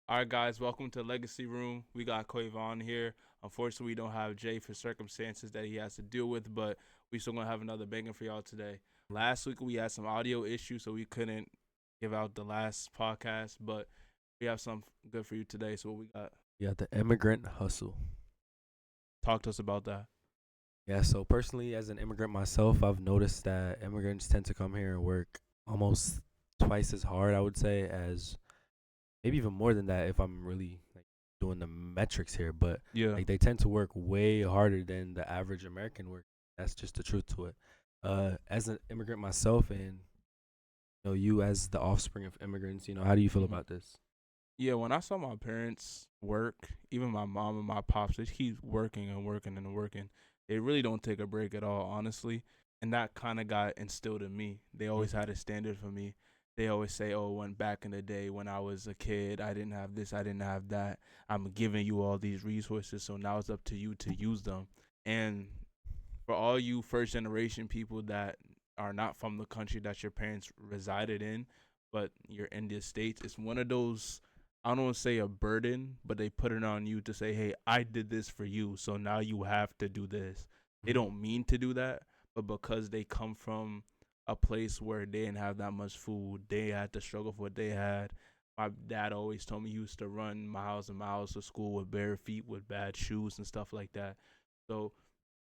All right, guys, welcome to Legacy Room. We got Quavon here. Unfortunately, we don't have Jay for circumstances that he has to deal with, but we still gonna have another banger for y'all today. Last week we had some audio issues, so we couldn't give out the last podcast, but we have some good for you today. So what we got? Yeah, the immigrant hustle. Talk to us about that. Yeah, so personally, as an immigrant myself, I've noticed that immigrants tend to come here and work almost twice as hard, I would say, as maybe even more than that if I'm really like doing the metrics here. But Yeah. like they tend to work way harder than the average American work. That's just the truth to it. As an immigrant myself, and you as the offspring of immigrants, how do you feel hmm about this? Yeah, when I saw my parents work, even my mom and my pops, they keep working and working and working. They really don't take a break at all, honestly. And that kind of got instilled in me. They always Mm-hmm. had a standard for me. They always say, "Oh, when back in the day when I was a kid, I didn't have this, I didn't have that. I'm giving you all these resources, so now it's up to you to use them." And for all you first generation people that are not from the country that your parents resided in, but you're in the States, it's one of those, I don't want to say a burden, but they put it on you to say, hey, I did this for you, so now you have to do this. They Mm-hmm. don't mean to do that, but because they come from a place where they didn't have that much food, they had to struggle for what they had. My dad always told me he used to run miles and miles to school with bare feet, with bad shoes and stuff like that. So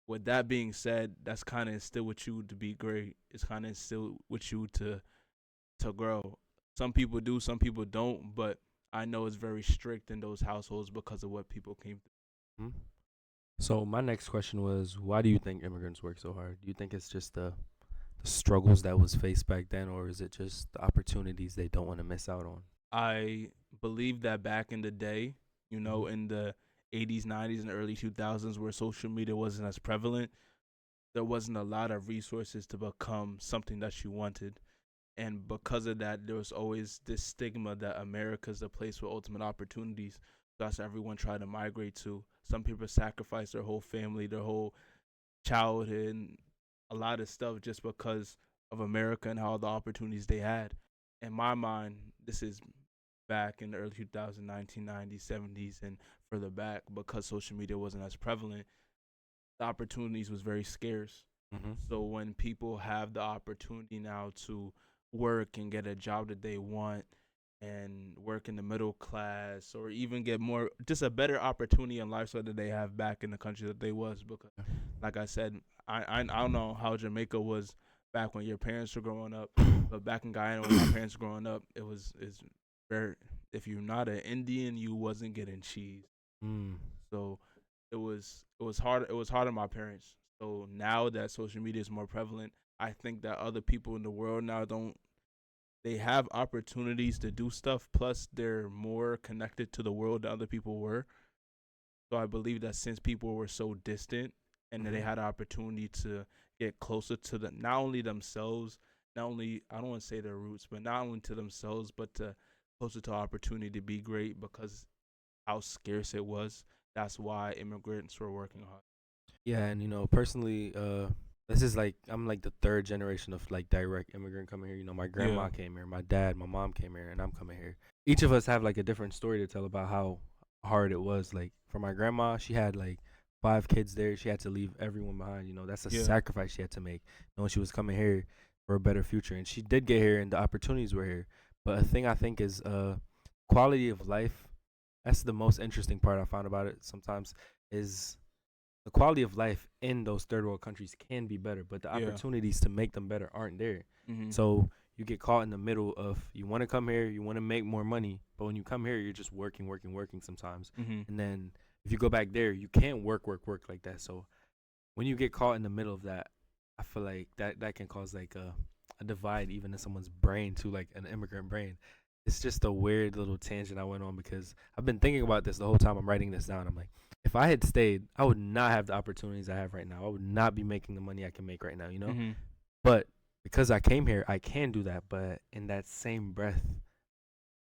with that being said, that's kind of instilled with you to be great. It's kind of instilled with you to grow. Some people do, some people don't, but I know it's very strict in those households because of what people came through. Hmm. So my next question was, why do you think immigrants work so hard? Do you think it's just the struggles that was faced back then, or is it just the opportunities they don't want to miss out on? I believe that back in the day, Mm-hmm. in the 80s, 90s, and early 2000s, where social media wasn't as prevalent, there wasn't a lot of resources to become something that you wanted. And because of that, there was always this stigma that America's the place for ultimate opportunities. That's what everyone tried to migrate to. Some people sacrifice their whole family, their whole childhood, and a lot of stuff just because of America and all the opportunities they had. In my mind, this is back in the early 2000s, 1990s, 70s, and further back, because social media wasn't as prevalent, the opportunities was very scarce. Mm-hmm. So when people have the opportunity now to work and get a job that they want and work in the middle class or even get more just a better opportunity in life so that they have back in the country that they was, because like I said, I don't know how Jamaica was back when your parents were growing up, but back in Guyana when my parents were growing up, it's very, if you're not an Indian, you wasn't getting cheese. Mm. So it was hard on my parents. So now that social media is more prevalent, I think that other people in the world now don't, they have opportunities to do stuff, plus they're more connected to the world than other people were. So I believe that since people were so distant and that Mm-hmm. they had an opportunity to get closer to the, not only themselves, not only, I don't want to say their roots, but not only to themselves, but to closer to opportunity to be great, because how scarce it was. That's why immigrants were working hard. Yeah, and personally, this is like I'm like the third generation of like direct immigrant coming here. My Yeah. grandma came here, my dad, my mom came here, and I'm coming here. Each of us have like a different story to tell about how hard it was. Like for my grandma, she had like 5 kids there. She had to leave everyone behind. That's a Yeah. sacrifice she had to make, knowing she was coming here for a better future. And she did get here, and the opportunities were here. But a thing I think is quality of life. That's the most interesting part I found about it. Sometimes is the quality of life in those third world countries can be better, but the Yeah. opportunities to make them better aren't there. Mhm. So you get caught in the middle of you want to come here, you want to make more money, but when you come here, you're just working, working, working sometimes. Mhm. And then if you go back there, you can't work, work, work like that. So when you get caught in the middle of that, I feel like that can cause like a divide even in someone's brain too, like an immigrant brain. It's just a weird little tangent I went on because I've been thinking about this the whole time I'm writing this down. I'm like, if I had stayed, I would not have the opportunities I have right now. I would not be making the money I can make right now. Mhm. But because I came here, I can do that. But in that same breath,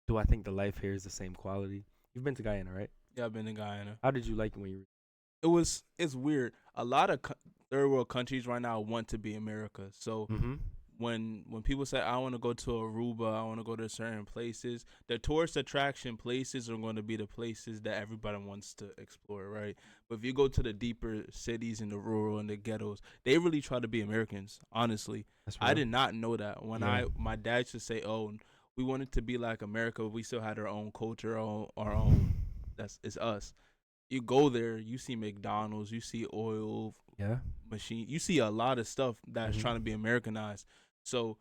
do I think the life here is the same quality? You've been to Guyana, right? Yeah, I've been in Guyana. How did you like it when you? It's weird. A lot of third world countries right now want to be America. So Mm-hmm. when people say I want to go to Aruba, I want to go to certain places, the tourist attraction places are going to be the places that everybody wants to explore, right? But if you go to the deeper cities and the rural and the ghettos, they really try to be Americans. Honestly, That's I real. did not know that when Yeah. my dad used to say, "Oh, we wanted to be like America, but we still had our own culture, our own. That's it's us." You go there, you see McDonald's, you see oil Yeah. machine, you see a lot of stuff that's Mhm. trying to be Americanized. So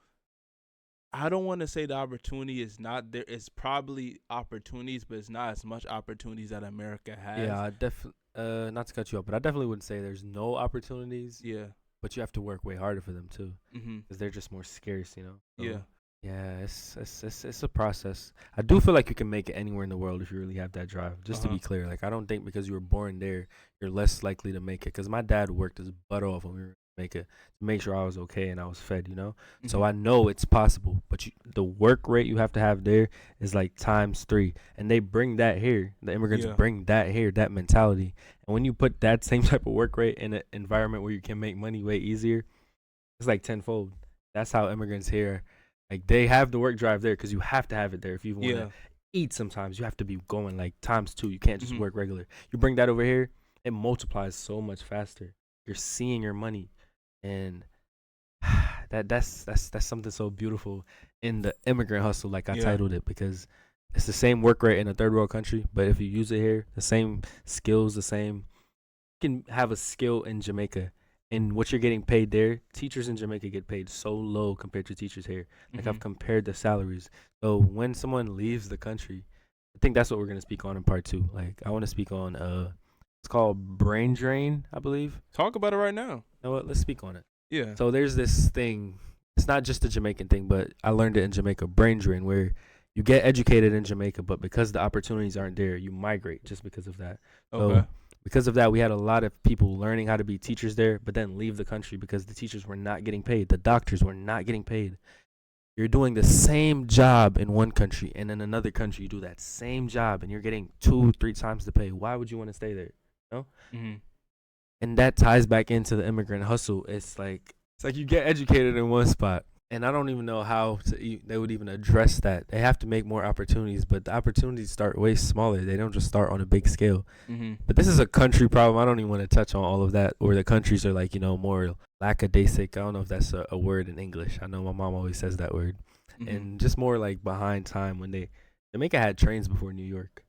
I don't want to say the opportunity is not there. It's probably opportunities, but it's not as much opportunities that America Yeah, has. I definitely not to cut you off, but I definitely wouldn't say there's no opportunities, Yeah. but you have to work way harder for them too, Mhm. because they're just more scarce, you know. Yeah. So yeah, it's a process. I do feel like you can make it anywhere in the world if you really have that drive. Uh Just to huh. be clear, like I don't think because you were born there, you're less likely to make it. Because my dad worked his butt off when we were make it to make sure I was okay and I was fed, you know. So Mhm. I know it's possible, but the work rate you have to have there is like times three, and they bring that here. The immigrants Yeah. bring that here, that mentality. And when you put that same type of work rate in an environment where you can make money way easier, it's like tenfold. That's how immigrants here, like they have the work drive there because you have to have it there if you want to Yeah. eat. Sometimes you have to be going like times two. You can't just Mhm. work regular. You bring that over here, it multiplies so much faster. You're seeing your money, and that's something so beautiful in the immigrant hustle, like I Yeah. titled it, because it's the same work rate in a third world country, but if you use it here, the same skills, the same can have a skill in Jamaica and what you're getting paid there, teachers in Jamaica get paid so low compared to teachers here. Like I've Mhm. compared the salaries. So when someone leaves the country, I think that's what we're gonna speak on in part two. Like I want to speak on it's called brain drain, I believe. Talk about it right now. You know what? Let's speak on it. Yeah. So there's this thing. It's not just a Jamaican thing, but I learned it in Jamaica, brain drain, where you get educated in Jamaica, but because the opportunities aren't there, you migrate just because of that. Okay. So because of that, we had a lot of people learning how to be teachers there, but then leave the country because the teachers were not getting paid. The doctors were not getting paid. You're doing the same job in one country, and in another country, you do that same job, and you're getting 2, 3 times the pay. Why would you want to stay there? You know? Mhm. And that ties back into the immigrant hustle. It's like you get educated in one spot, and I don't even know how they would even address that. They have to make more opportunities, but the opportunities start way smaller. They don't just start on a big scale. Mhm. But this is a country problem. I don't even want to touch on all of that, or the countries are like, more lackadaisic. I don't know if that's a word in English. I know my mom always says that word, Mhm. and just more like behind time when Jamaica had trains before New York,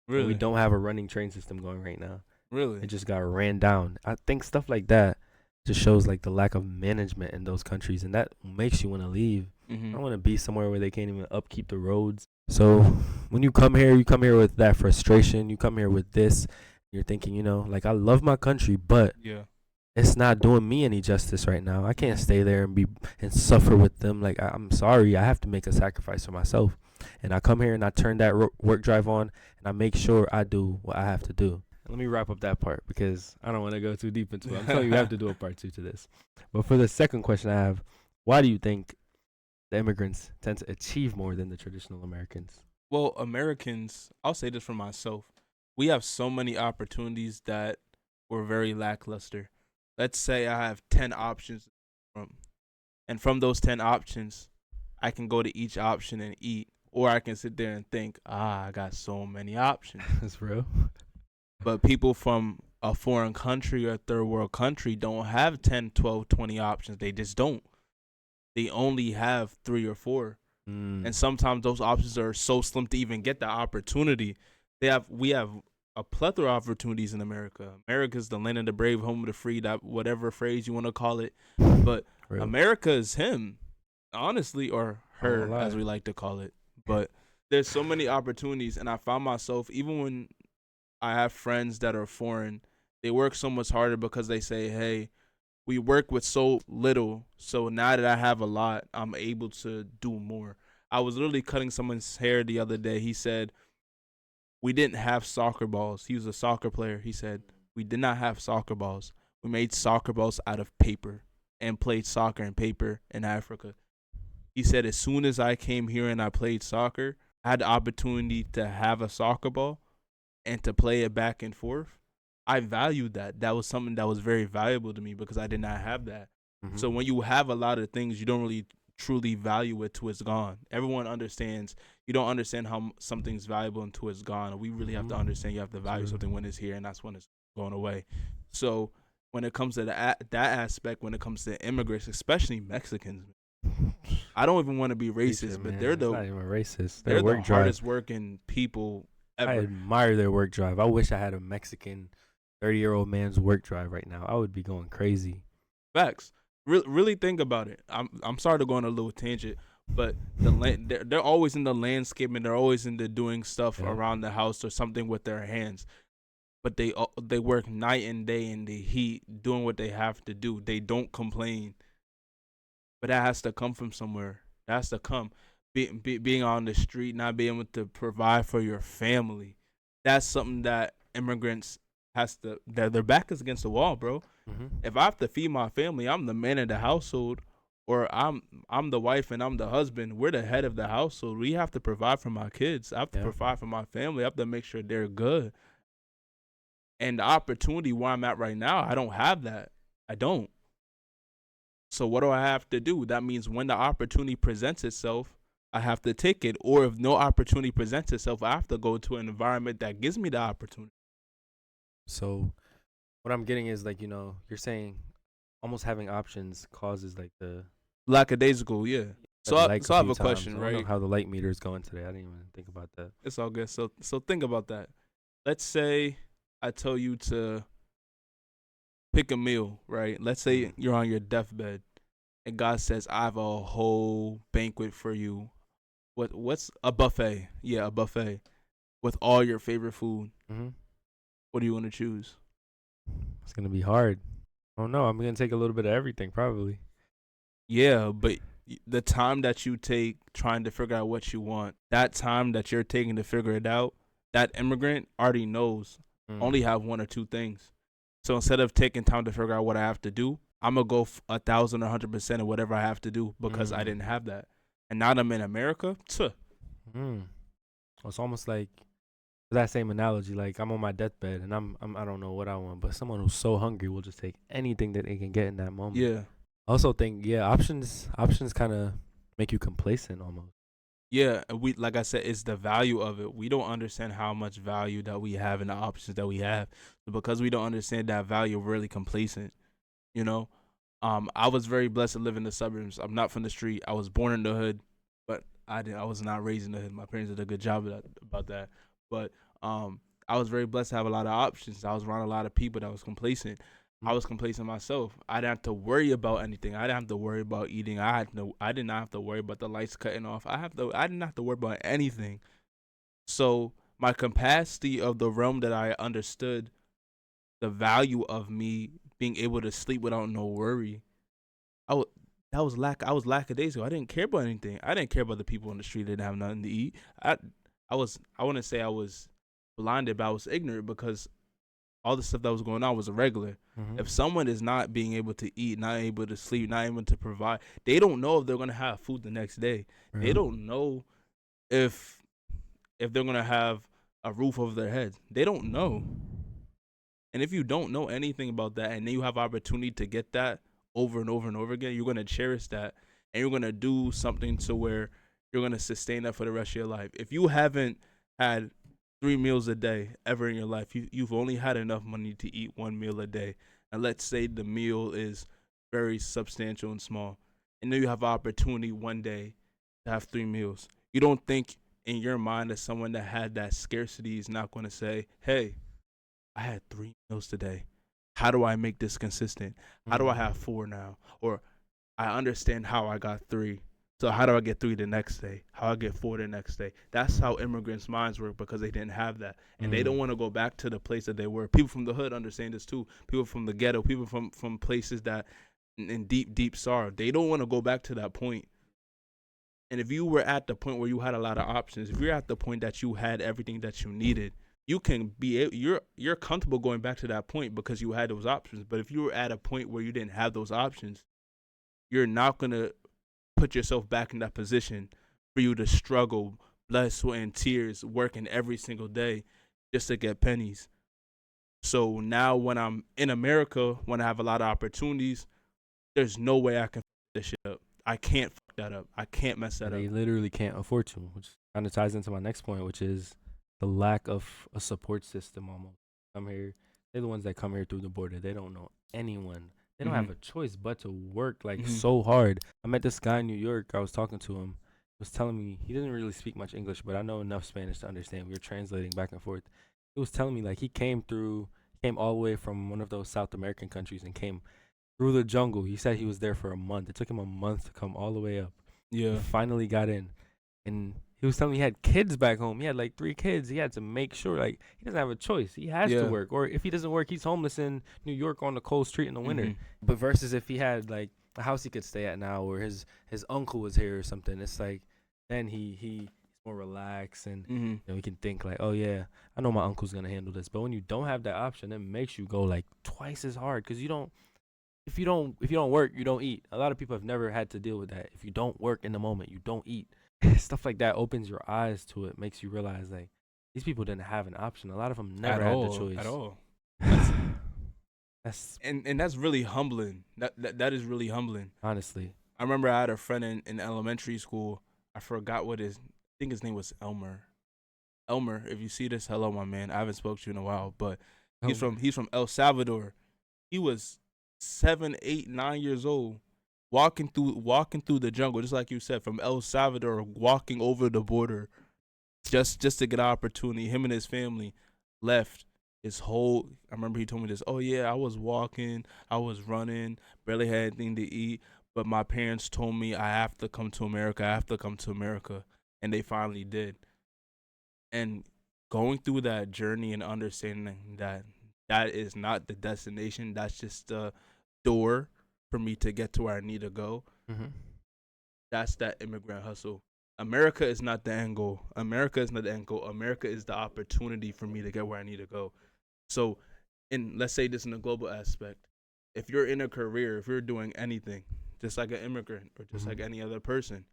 and we Really. don't have a running train system going right now. It Really. just got ran down. I think stuff like that just shows like the lack of management in those countries, and that makes you want to leave. I Mhm. don't want to be somewhere where they can't even upkeep the roads. So when you come here with that frustration. You come here with this. You're thinking, like I love my country, but Yeah. it's not doing me any justice right now. I can't Mhm. stay there and suffer with them. Like I'm sorry, I have to make a sacrifice for myself. And I come here and I turn that work drive on and I make sure I do what I have to do. Let me wrap up that part because I don't want to go too deep into it. I'm telling you, you have to do a part two to this. But for the second question I have, why do you think the immigrants tend to achieve more than the traditional Americans? Well, Americans, I'll say this for myself. We have so many opportunities that were very lackluster. Let's say I have 10 options from and from those 10 options, I can go to each option and eat or I can sit there and think, "I got so many options." That's real. But people from a foreign country or a third world country don't have 10, 12, 20 options. They just don't. They only have 3 or 4. And Mm, sometimes those options are so slim to even get the opportunity. We have a plethora of opportunities in America. America's the land of the brave, home of the free, that whatever phrase you want to call it. But real. America is him, honestly, or I won't her, as lie. we like to call it. But there's so many opportunities, and I found myself even when I have friends that are foreign, they work so much harder because they say, "Hey, we work with so little, so now that I have a lot, I'm able to do more." I was literally cutting someone's hair the other day. He said we didn't have soccer balls. He was a soccer player. He said we did not have soccer balls. We made soccer balls out of paper and played soccer and paper in Africa. He said as soon as I came here and I played soccer, I had the opportunity to have a soccer ball and to play it back and forth. I valued that. That was something that was very valuable to me because I did not have that. Mm-hmm. So when you have a lot of things, you don't really truly value it till it's gone. Everyone understands. You don't understand how something's valuable until it's gone. We really have to understand you have to value something when it's here, and that's when it's going away. So when it comes to that aspect, when it comes to immigrants, especially Mexicans, I don't even want to be racist, but they're not even racist. Their they're the work drive. hardest working people I ever. admire their work drive. I wish I had a Mexican 30-year-old man's work drive right now. I would be going crazy. Facts. Really think about it. I'm sorry to go on a little tangent, but they're always in the landscape and they're always into doing stuff around the house or something with their hands. But they work night and day in the heat doing what they have to do. They don't complain. But that has to come from somewhere. That has to come. Being on the street, not being able to provide for your family. That's something that immigrants has to. Their back is against the wall, bro. Mm-hmm. If I have to feed my family, I'm the man of the household, or I'm the wife and I'm the husband. We're the head of the household. We have to provide for my kids. I have to provide for my family. I have to make sure they're good. And the opportunity where I'm at right now, I don't have that. I don't. So what do I have to do? That means when the opportunity presents itself, I have to take it. Or if no opportunity presents itself, I have to go to an environment that gives me the opportunity. So what I'm getting is like, you're saying almost having options causes like the lackadaisical, yeah. So I have a question, right? I don't know how the light meter is going today. I didn't even think about that. It's all good. So think about that. Let's say I tell you to pick a meal, right? Let's say you're on your deathbed and God says, I have a whole banquet for you. What's a buffet? Yeah, a buffet with all your favorite food. Mm-hmm. What do you want to choose? It's going to be hard. Oh, no, I'm going to take a little bit of everything, probably. Yeah, but the time that you take trying to figure out what you want, that time that you're taking to figure it out, that immigrant already knows. Only have one or two things. So instead of taking time to figure out what I have to do, I'm going to go 1,000 or 100% of whatever I have to do because I didn't have that. And now that I'm in America, It's almost like that same analogy. Like I'm on my deathbed and I don't know what I want, but someone who's so hungry will just take anything that they can get in that moment. Yeah. I also think, options kind of make you complacent almost. Yeah, we like I said, it's the value of it. We don't understand how much value that we have in the options that we have. So because we don't understand that value, we're really complacent. I was very blessed to live in the suburbs. I'm not from the street. I was born in the hood, but I was not raised in the hood. My parents did a good job about that. But I was very blessed to have a lot of options. I was around a lot of people that was complacent. I was complacent myself. I didn't have to worry about anything. I didn't have to worry about eating. I did not have to worry about the lights cutting off. I didn't have to worry about anything. So my capacity of the realm that I understood the value of me being able to sleep without no worry. I was lackadaisical. I didn't care about anything. I didn't care about the people on the street that didn't have nothing to eat. I wouldn't say I was blinded, but I was ignorant because all the stuff that was going on was irregular. Mm-hmm. If someone is not being able to eat, not able to sleep, not able to provide, they don't know if they're going to have food the next day. Right. They don't know if they're going to have a roof over their heads. They don't know. And if you don't know anything about that and then you have opportunity to get that over and over and over again, you're going to cherish that and you're going to do something to where you're going to sustain that for the rest of your life. If you haven't had 3 meals a day ever in your life, you've only had enough money to eat 1 meal a day. And let's say the meal is very substantial and small. And then you have an opportunity one day to have 3 meals. You don't think in your mind that someone that had that scarcity is not going to say, hey, I had 3 meals today. How do I make this consistent? How do I have 4 now? Or I understand how I got 3. So how do I get 3 the next day? How I get 4 the next day? That's how immigrants' minds work because they didn't have that. And they don't want to go back to the place that they were. People from the hood understand this too. People from the ghetto, people from places that in deep, deep sorrow. They don't want to go back to that point. And if you were at the point where you had a lot of options, if you're at the point that you had everything that you needed, you can be you're comfortable going back to that point because you had those options. But if you were at a point where you didn't have those options, you're not going to put yourself back in that position for you to struggle, blood, sweat, and tears, working every single day just to get pennies. So now when I'm in America, when I have a lot of opportunities, there's no way I can f this shit up. I can't f fuck that up. I can't mess that They up. literally can't afford to, which kind of ties into my next point, which is the lack of a support system almost. Come here, they're the ones that come here through the border. They don't know anyone. They don't Mm-hmm. have a choice but to work like Mm-hmm. so hard. I met this guy in New York. I was talking to him. He was telling me he didn't really speak much English, but I know enough Spanish to understand. We were translating back and forth. He was telling me like he came all the way from one of those South American countries and came through the jungle. He said he was there for a month. It took him a month to come all the way up. He Yeah. finally got in, and he was telling me he had kids back home. He had like 3 kids. He had to make sure like he doesn't have a choice. He has to Yeah. work, or if he doesn't work, he's homeless in New York on the cold street in the winter. Mm-hmm. But versus if he had like a house he could stay at now, or his uncle was here or something, it's like then he's more relaxed and Mm-hmm. we can think like, oh yeah, I know my uncle's gonna handle this. But when you don't have that option, it makes you go like twice as hard because you don't. If you don't work, you don't eat. A lot of people have never had to deal with that. If you don't work in the moment, you don't eat. Stuff like that opens your eyes to it, makes you realize like these people didn't have an option. A lot of them never At had the all. choice. At all. That's And that's really humbling. That is really humbling. honestly. I remember I had a friend in elementary school. I forgot what his. I think his name was Elmer. Elmer, if you see this, hello, my man. I haven't spoke to you in a while, but he's from El Salvador. He was 7, 8, 9 years old, walking through the jungle, just like you said, from El Salvador, walking over the border, just to get an opportunity. Him and his family left his whole. I remember he told me this. Oh yeah, I was walking, I was running, barely had anything to eat, but my parents told me I have to come to America. I have to come to America, and they finally did. And going through that journey and understanding that that is not the destination, that's just the door for me to get to where I need to go. Mm-hmm. That's that immigrant hustle. America is not the end goal. America is not the end goal. America is the opportunity for me to get where I need to go. So, in let's say this in a global aspect, if you're in a career, if you're doing anything, just like an immigrant or just like any other person,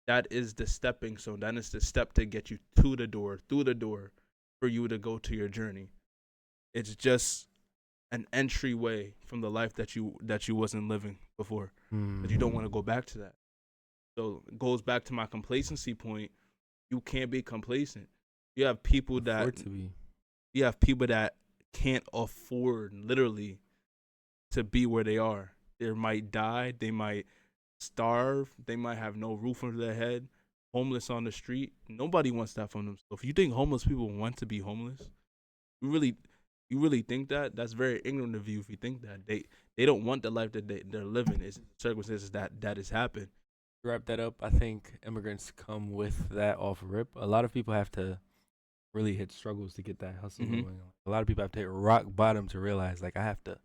that is the stepping stone. That is the step to get you to the door, through the door, for you to go to your journey. It's just an entryway from the life that you wasn't living before, but you don't want to go back to that. So it goes back to my complacency point. You can't be complacent. You have people that Afford to be. you have people that can't afford literally to be where they are. They might die, they might starve, they might have no roof over their head, homeless on the street. Nobody wants that from themselves. If you think homeless people want to be homeless, you really think that? That's very ignorant of you if you think that. They don't want the life that they're living. It's circumstances that has happened. Wrap that up. I think immigrants come with that off rip. A lot of people have to really hit struggles to get that hustle Mhm. going. A lot of people have to hit rock bottom to realize like I have to.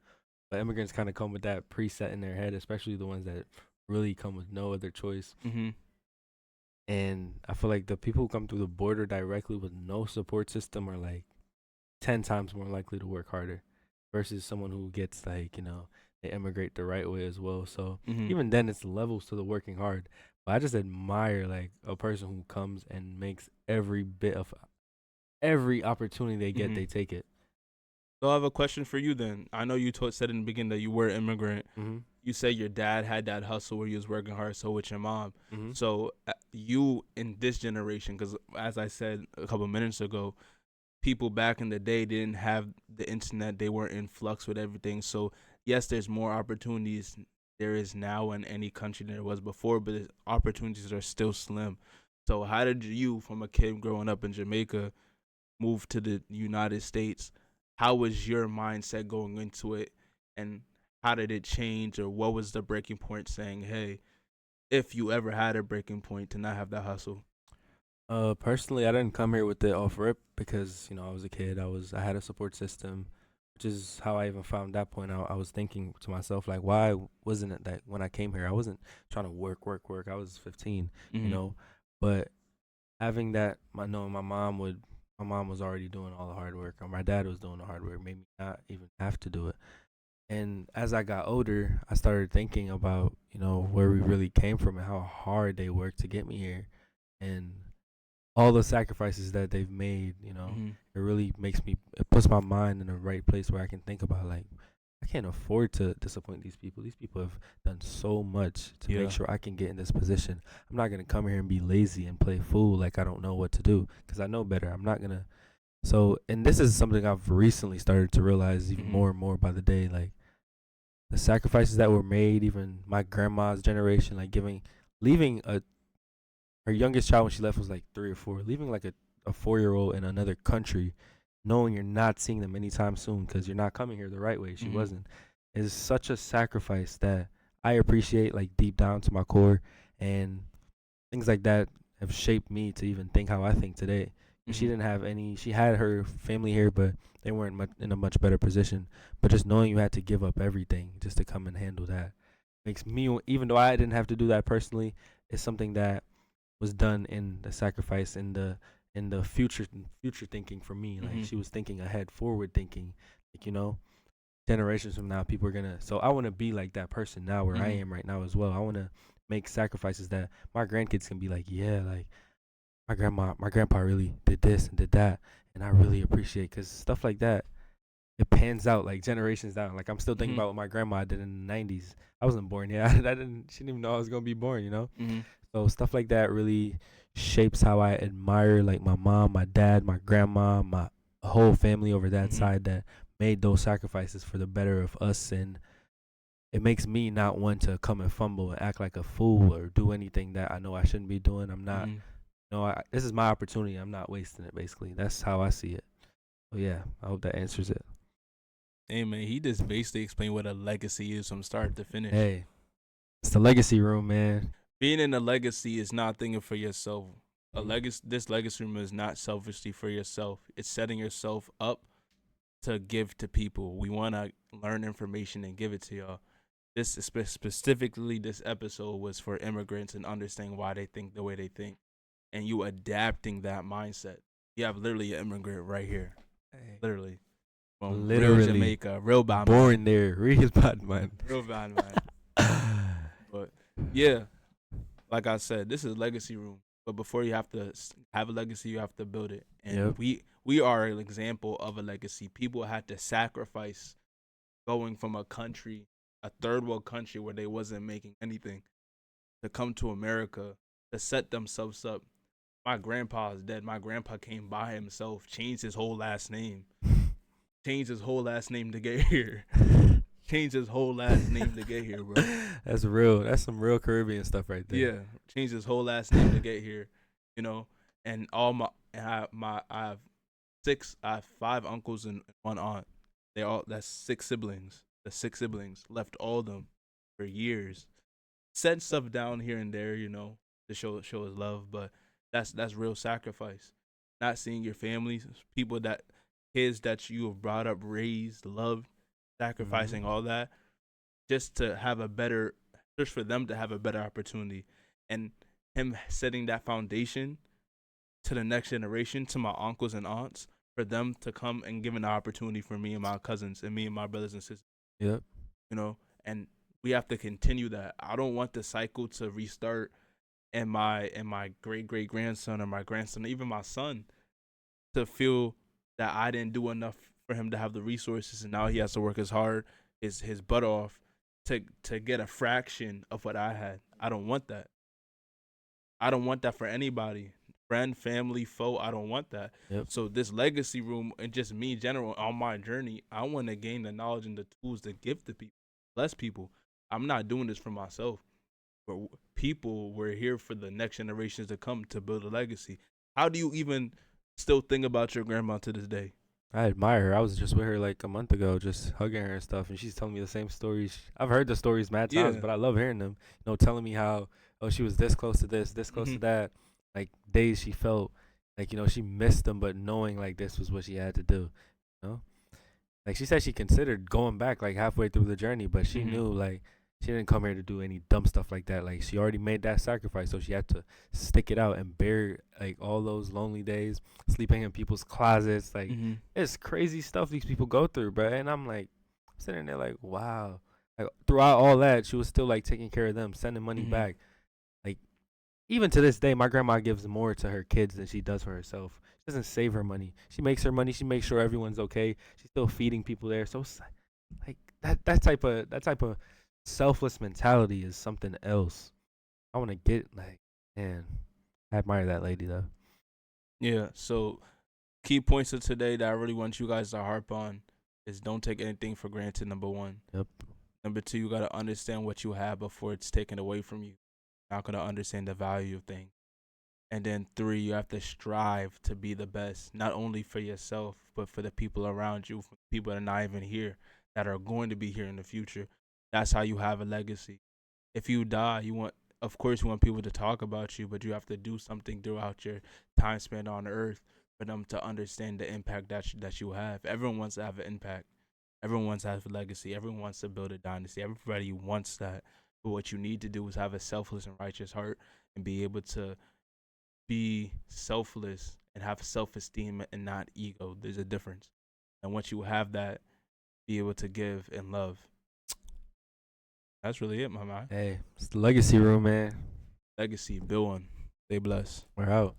But immigrants kind of come with that preset in their head, especially the ones that really come with no other choice. Mhm. And I feel like the people who come through the border directly with no support system are like 10 times more likely to work harder versus someone who gets like, they immigrate the right way as well. So Mhm. even then it's levels to the working hard. But I just admire like a person who comes and makes every opportunity they get, Mhm. they take it. So I have a question for you then. I know you said in the beginning that you were an immigrant. Mm-hmm. You say your dad had that hustle where he was working hard, so with your mom. Mm-hmm. So you in this generation, because as I said a couple minutes ago, people back in the day didn't have the internet. They weren't in flux with everything. So yes, there's more opportunities there is now in any country than there was before, but the opportunities are still slim. So how did you, from a kid growing up in Jamaica, move to the United States? How was your mindset going into it, and how did it change, or what was the breaking point? Saying, hey, if you ever had a breaking point to not have that hustle. Personally, I didn't come here with it off rip because I was a kid. I had a support system, which is how I even found that point out. I was thinking to myself like, why wasn't it that when I came here, I wasn't trying to work, work, work. I was 15, Mm-hmm. but having that, knowing my mom was already doing all the hard work, or my dad was doing the hard work, made me not even have to do it. And as I got older, I started thinking about where we really came from and how hard they worked to get me here, and all the sacrifices that they've made, Mm-hmm. it really it puts my mind in the right place where I can think about like I can't afford to disappoint these people. These people have done so much to make Yeah. sure I can get in this position. I'm not gonna come here and be lazy and play fool like I don't know what to do because I know better. I'm not gonna. So, and this is something I've recently started to realize even Mhm. more and more by the day. Like the sacrifices that were made, even my grandma's generation, like leaving her youngest child when she left was like 3 or 4, leaving like a 4 year old in another country, knowing you're not seeing them anytime soon because you're not coming here the right way. She Mhm. wasn't. Is such a sacrifice that I appreciate like deep down to my core, and things like that have shaped me to even think how I think today. And she Mhm. didn't have any. She had her family here, but they weren't much, in a much better position. But just knowing you had to give up everything just to come and handle that makes me, even though I didn't have to do that personally, it's something that was done in the sacrifice in the future thinking for me. Like Mhm. she was thinking ahead, forward thinking. Like generations from now, people are gonna. So I want to be like that person now, where I Mhm. am right now as well. I want to make sacrifices that my grandkids can be like, yeah, like my grandpa really did this and did that, and I really appreciate because stuff like that it pans out like generations down. Like I'm still thinking Mhm. about what my grandma did in the '90s. I wasn't born yet. I didn't. She didn't even know I was gonna be born. Mhm. So stuff like that really shapes how I admire like my mom, my dad, my grandma, my whole family over that Mhm. side that made those sacrifices for the better of us, and it makes me not want to come and fumble and act like a fool or do anything that I know I shouldn't be doing. I'm not. Mhm. This is my opportunity. I'm not wasting it. Basically, that's how I see it. So yeah, I hope that answers it. Hey man, he just basically explained what a legacy is from start to finish. Hey, it's the legacy room, man. Being in a legacy is not thinking for yourself. Mhm. This legacy room is not selfishly for yourself. It's setting yourself up to give to people. We want to learn information and give it to y'all. This is specifically this episode was for immigrants and understanding why they think the way they think, and you adapting that mindset. You have literally an immigrant right here, Hey, literally from real literally Jamaica, real bad man, born there, real bad man. real bad man. But yeah, like I said, this is legacy room. But before you have to have a legacy, you have to build it. And Yep. we are an example of a legacy. People had to sacrifice going from a country, a third world country where they wasn't making anything, to come to America to set themselves up. My grandpa is dead. My grandpa came by himself, changed his whole last name, changed his whole last name to get here. Changed his whole last name to get here, bro. That's real. That's some real Caribbean stuff right there. Yeah, changed his whole last name to get here, you know. And all I have I have 5 uncles and 1 aunt. That's 6 siblings. The 6 siblings left all of them for years. Sent stuff down here and there, to show his love, but that's real sacrifice. Not seeing your family, people that kids that you have brought up, raised, loved, Hmm. sacrificing all that just to have a better, just for them to have a better opportunity, and him setting that foundation to the next generation, to my uncles and aunts, for them to come and give an opportunity for me and my cousins and me and my brothers and sisters, Yep. you know, and we have to continue that. I don't want the cycle to restart and my great great grandson or my grandson, even my son, to feel that I didn't do enough for him to have the resources, and now he has to work as hard, his butt off, to get a fraction of what I had. I don't want that. I don't want that for anybody. Friend, family, foe, I don't want that. Yep. So this legacy room and just me in general on my journey, I want to gain the knowledge and the tools to give to people, bless people. I'm not doing this for myself. But people were here for the next generations to come to build a legacy. How do you even still think about your grandma to this day? I admire her. I was just with her like a month ago, just hugging her and stuff, and she's telling me the same stories. I've heard the stories mad times, Yeah. but I love hearing them. Telling me how she was this close to this close Hmm. to that. Like days she felt like she missed them, but knowing like this was what she had to do. You know, like she said she considered going back like halfway through the journey, but she Hmm. knew like she didn't come here to do any dumb stuff like that. Like she already made that sacrifice, so she had to stick it out and bear like all those lonely days, sleeping in people's closets. Like Hmm. it's crazy stuff these people go through, bro. And I'm like sitting there like, wow. Like throughout all that, she was still like taking care of them, sending money Hmm. back. Like even to this day, my grandma gives more to her kids than she does for herself. She doesn't save her money. She makes her money. She makes sure everyone's okay. She's still feeding people there. So like that type of selfless mentality is something else. I want to get like, man, I admire that lady though. Yeah. So key points of today that I really want you guys to harp on is don't take anything for granted. Number one. Yep. Number two, you gotta understand what you have before it's taken away from you. You're not gonna understand the value of things. And then three, you have to strive to be the best, not only for yourself, but for the people around you, for people that are not even here, that are going to be here in the future. That's how you have a legacy. If you die, of course, you want people to talk about you, but you have to do something throughout your time spent on Earth for them to understand the impact that you have. Everyone wants to have an impact. Everyone wants to have a legacy. Everyone wants to build a dynasty. Everybody wants that. But what you need to do is have a selfless and righteous heart and be able to be selfless and have self-esteem and not ego. There's a difference. And once you have that, be able to give and love. That's really it, my man. Hey, it's the legacy room, man. Legacy, build one. Stay blessed. We're out.